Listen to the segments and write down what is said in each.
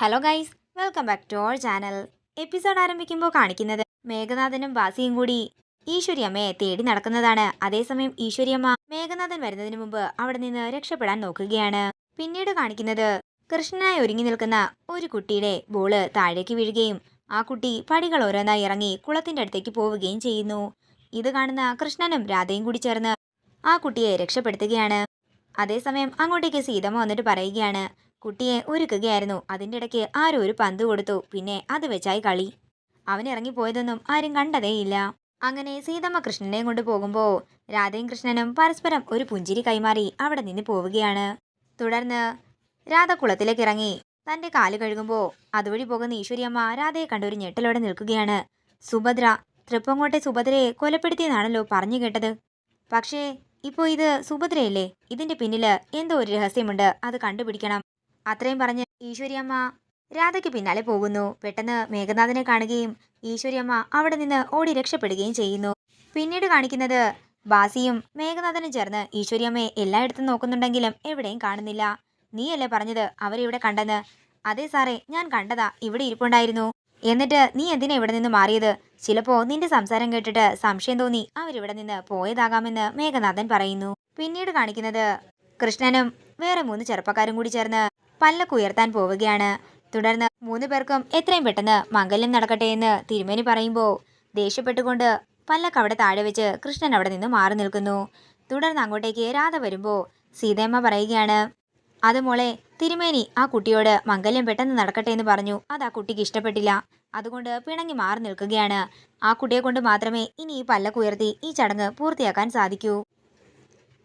Hello guys, welcome back to our channel. Episode ആരംഭിക്കുമ്പോൾ കാണിക്കുന്നത് മേഘനാഥനും ബാസിയും കൂടി ഈശ്വരിയമ്മയെ തേടി നടക്കുന്നതാണ്. അതേസമയം ഈശ്വരിയമ്മ മേഘനാഥൻ വരുന്നതിന് മുമ്പ് അവിടെ നിന്ന് രക്ഷപ്പെടാൻ നോക്കുകയാണ്. പിന്നീട് കാണിക്കുന്നത് കൃഷ്ണനായി ഒരുങ്ങി നിൽക്കുന്ന ഒരു കുട്ടിയുടെ ബോള് താഴേക്ക് വീഴുകയും ആ കുട്ടി പടികൾ ഓരോന്നായി ഇറങ്ങി കുളത്തിന്റെ അടുത്തേക്ക് പോവുകയും ചെയ്യുന്നു. ഇത് കാണുന്ന കൃഷ്ണനും രാധയും കൂടി ചേർന്ന് ആ കുട്ടിയെ രക്ഷപ്പെടുത്തുകയാണ്. അതേസമയം അങ്ങോട്ടേക്ക് സീതമ്മ വന്നിട്ട് പറയുകയാണ്, കുട്ടിയെ ഒരുക്കുകയായിരുന്നു, അതിൻ്റെ ഇടയ്ക്ക് ആരോ ഒരു പന്ത് കൊടുത്തു, പിന്നെ അത് വെച്ചായി കളി. അവൻ ഇറങ്ങിപ്പോയതൊന്നും ആരും കണ്ടതേയില്ല. അങ്ങനെ സീതമ്മ കൃഷ്ണനെയും കൊണ്ട് പോകുമ്പോൾ രാധയും കൃഷ്ണനും പരസ്പരം ഒരു പുഞ്ചിരി കൈമാറി അവിടെ നിന്ന് പോവുകയാണ്. തുടർന്ന് രാധ കുളത്തിലേക്ക് ഇറങ്ങി തൻ്റെ കാല് കഴുകുമ്പോൾ അതുവഴി പോകുന്ന ഈശ്വരിയമ്മ രാധയെ കണ്ട് ഒരു ഞെട്ടലോടെ നിൽക്കുകയാണ്. സുഭദ്ര, തൃപ്പങ്ങോട്ടെ സുഭദ്രയെ കൊലപ്പെടുത്തിയെന്നാണല്ലോ പറഞ്ഞു കേട്ടത്. പക്ഷേ ഇപ്പോൾ ഇത് സുഭദ്രയല്ലേ? ഇതിന്റെ പിന്നില് എന്തോ ഒരു രഹസ്യമുണ്ട്, അത് കണ്ടുപിടിക്കണം. അത്രയും പറഞ്ഞ് ഈശ്വരിയമ്മ രാധയ്ക്ക് പിന്നാലെ പോകുന്നു. പെട്ടെന്ന് മേഘനാഥനെ കാണുകയും ഈശ്വരിയമ്മ അവിടെ നിന്ന് ഓടി രക്ഷപ്പെടുകയും ചെയ്യുന്നു. പിന്നീട് കാണിക്കുന്നത് ബാസിയും മേഘനാഥനും ചേർന്ന് ഈശ്വരിയമ്മയെ എല്ലായിടത്തും നോക്കുന്നുണ്ടെങ്കിലും എവിടെയും കാണുന്നില്ല. നീയല്ലേ പറഞ്ഞത് അവരിവിടെ കണ്ടെന്ന്? അതെ സാറേ, ഞാൻ കണ്ടതാ, ഇവിടെ ഇരിപ്പുണ്ടായിരുന്നു. എന്നിട്ട് നീ എന്തിനാ ഇവിടെ നിന്ന് മാറിയത്? ചിലപ്പോ നിന്റെ സംസാരം കേട്ടിട്ട് സംശയം തോന്നി അവരിവിടെ നിന്ന് പോയതാകാമെന്ന് മേഘനാഥൻ പറയുന്നു. പിന്നീട് കാണിക്കുന്നത് കൃഷ്ണനും വേറെ 3 ചെറുപ്പക്കാരും കൂടി ചേർന്ന് പല്ലക്ക് ഉയർത്താൻ പോവുകയാണ്. തുടർന്ന് 3 പേർക്കും എത്രയും പെട്ടെന്ന് മംഗല്യം നടക്കട്ടെ എന്ന് തിരുമേനി പറയുമ്പോൾ ദേഷ്യപ്പെട്ടുകൊണ്ട് പല്ലക്ക് അവിടെ താഴെ വെച്ച് കൃഷ്ണൻ അവിടെ നിന്ന് മാറി നിൽക്കുന്നു. തുടർന്ന് അങ്ങോട്ടേക്ക് രാധ വരുമ്പോൾ സീതയമ്മ പറയുകയാണ്, അത് മോളെ, തിരുമേനി ആ കുട്ടിയോട് മംഗല്യം പെട്ടെന്ന് നടക്കട്ടെ എന്ന് പറഞ്ഞു. അത് ആ കുട്ടിക്ക് ഇഷ്ടപ്പെട്ടില്ല, അതുകൊണ്ട് പിണങ്ങി മാറി നിൽക്കുകയാണ്. ആ കുട്ടിയെ കൊണ്ട് മാത്രമേ ഇനി ഈ പല്ലക്ക് ഉയർത്തി ഈ ചടങ്ങ് പൂർത്തിയാക്കാൻ സാധിക്കൂ.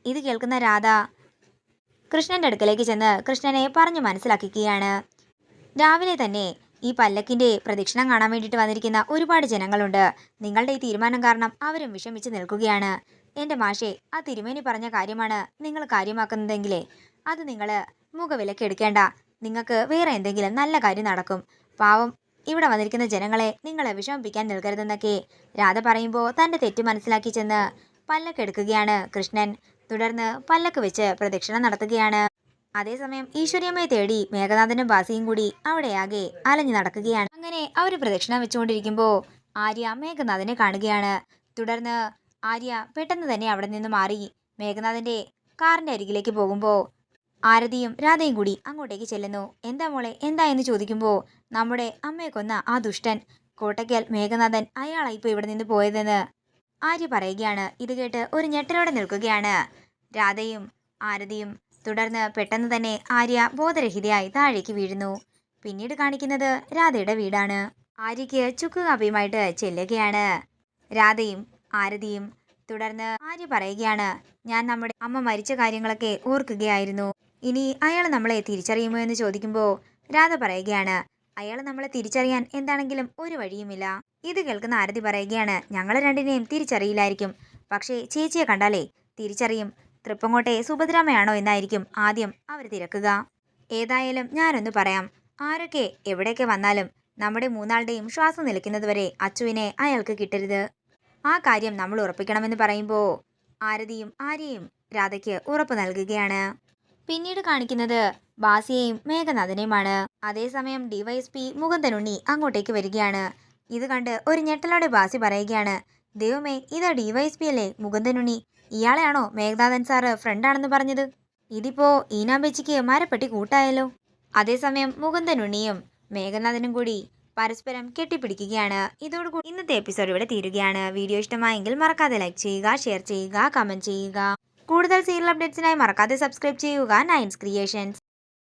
ഇത് കേൾക്കുന്ന രാധ കൃഷ്ണന്റെ അടുക്കലേക്ക് ചെന്ന് കൃഷ്ണനെ പറഞ്ഞു മനസ്സിലാക്കുകയാണ്. രാവിലെ തന്നെ ഈ പല്ലക്കിന്റെ പ്രദക്ഷിണം കാണാൻ വേണ്ടിയിട്ട് വന്നിരിക്കുന്ന ഒരുപാട് ജനങ്ങളുണ്ട്. നിങ്ങളുടെ ഈ തീരുമാനം കാരണം അവരും വിഷമിച്ച് നിൽക്കുകയാണ്. എൻ്റെ മാഷെ, ആ തിരുമേനി പറഞ്ഞ കാര്യമാണ് നിങ്ങൾ കാര്യമാക്കുന്നതെങ്കിലേ അത് നിങ്ങൾ മുഖവിലക്ക് എടുക്കേണ്ട. നിങ്ങൾക്ക് വേറെ എന്തെങ്കിലും നല്ല കാര്യം നടക്കും. പാവം ഇവിടെ വന്നിരിക്കുന്ന ജനങ്ങളെ നിങ്ങൾ വിഷമിപ്പിക്കാൻ നിൽക്കരുതെന്നൊക്കെ രാധ പറയുമ്പോൾ തൻ്റെ തെറ്റ് മനസ്സിലാക്കി ചെന്ന് പല്ലക്കെടുക്കുകയാണ് കൃഷ്ണൻ. തുടർന്ന് പല്ലക്ക് വെച്ച് പ്രദക്ഷിണം നടത്തുകയാണ്. അതേസമയം ഈശ്വരിയമ്മയെ തേടി മേഘനാഥനും ബാസിയും കൂടി അവിടെയാകെ അലഞ്ഞു നടക്കുകയാണ്. അങ്ങനെ അവർ പ്രദക്ഷിണം വെച്ചുകൊണ്ടിരിക്കുമ്പോൾ ആര്യ മേഘനാഥനെ കാണുകയാണ്. തുടർന്ന് ആര്യ പെട്ടെന്ന് തന്നെ അവിടെ നിന്ന് മാറി മേഘനാഥന്റെ കാറിന്റെ അരികിലേക്ക് പോകുമ്പോൾ ആരതിയും രാധയും കൂടി അങ്ങോട്ടേക്ക് ചെല്ലുന്നു. എന്താ മോളെ, എന്താ എന്ന് ചോദിക്കുമ്പോൾ നമ്മുടെ അമ്മയെ കൊന്ന ആ ദുഷ്ടൻ കോട്ടയ്ക്കൽ മേഘനാഥൻ, അയാളായിപ്പോൾ ഇവിടെ നിന്ന് പോയതെന്ന് ആര്യ പറയുകയാണ്. ഇത് കേട്ട് ഒരു ഞെട്ടലോടെ നിൽക്കുകയാണ് രാധയും ആരതിയും. തുടർന്ന് പെട്ടെന്ന് തന്നെ ആര്യ ബോധരഹിതയായി താഴേക്ക് വീഴുന്നു. പിന്നീട് കാണിക്കുന്നത് രാധയുടെ വീടാണ്. ആര്യയ്ക്ക് ചുക്ക് കാപ്പിയുമായിട്ട് ചെല്ലുകയാണ് രാധയും ആരതിയും. തുടർന്ന് ആര്യ പറയുകയാണ്, ഞാൻ നമ്മുടെ അമ്മ മരിച്ച കാര്യങ്ങളൊക്കെ ഓർക്കുകയായിരുന്നു. ഇനി അയാൾ നമ്മളെ തിരിച്ചറിയുമോ എന്ന് ചോദിക്കുമ്പോൾ രാധ പറയുകയാണ്, അയാൾ നമ്മളെ തിരിച്ചറിയാൻ എന്താണെങ്കിലും ഒരു വഴിയുമില്ല. ഇത് കേൾക്കുന്ന ആരതി പറയുകയാണ്, ഞങ്ങളെ രണ്ടിനെയും തിരിച്ചറിയില്ലായിരിക്കും, പക്ഷേ ചേച്ചിയെ കണ്ടാലേ തിരിച്ചറിയും. തൃപ്പങ്ങോട്ടെ സുഭദ്രാമയാണോ എന്നായിരിക്കും ആദ്യം അവർ തിരക്കുക. ഏതായാലും ഞാനൊന്ന് പറയാം, ആരൊക്കെ എവിടെയൊക്കെ വന്നാലും നമ്മുടെ 3ആളുടെയും ശ്വാസം നിലയ്ക്കുന്നതുവരെ അച്ചുവിനെ അയാൾക്ക് കിട്ടരുത്. ആ കാര്യം നമ്മൾ ഉറപ്പിക്കണമെന്ന് പറയുമ്പോൾ ആരതിയും ആര്യയും രാധയ്ക്ക് ഉറപ്പ് നൽകുകയാണ്. പിന്നീട് കാണിക്കുന്നത് ബാസിയെയും മേഘനാഥനെയുമാണ്. അതേസമയം ഡിവൈഎസ്പി മുകുന്ദനുണ്ണി അങ്ങോട്ടേക്ക് വരികയാണ്. ഇത് കണ്ട് ഒരു ഞെട്ടലോടെ ബാസി പറയുകയാണ്, ദൈവമേ, ഇതാ ഡിവൈഎസ്പി അല്ലേ മുകുന്ദനുണ്ണി? ഇയാളെയാണോ മേഘനാഥൻ സാറ് ഫ്രണ്ടാണെന്ന് പറഞ്ഞത്? ഇതിപ്പോ ഈനാമ്പേച്ചിക്ക് മരപ്പെട്ടി കൂട്ടായല്ലോ. അതേസമയം മുകുന്ദനുണ്ണിയും മേഘനാഥനും കൂടി പരസ്പരം കെട്ടിപ്പിടിക്കുകയാണ്. ഇതോടുകൂടി ഇന്നത്തെ എപ്പിസോഡ് ഇവിടെ തീരുകയാണ്. വീഡിയോ ഇഷ്ടമായെങ്കിൽ മറക്കാതെ ലൈക്ക് ചെയ്യുക, ഷെയർ ചെയ്യുക, കമന്റ് ചെയ്യുക. കൂടുതൽ സീരിയൽ അപ്ഡേറ്റ്സിനായി മറക്കാതെ സബ്സ്ക്രൈബ് ചെയ്യുക നയൻസ് ക്രിയേഷൻസ്.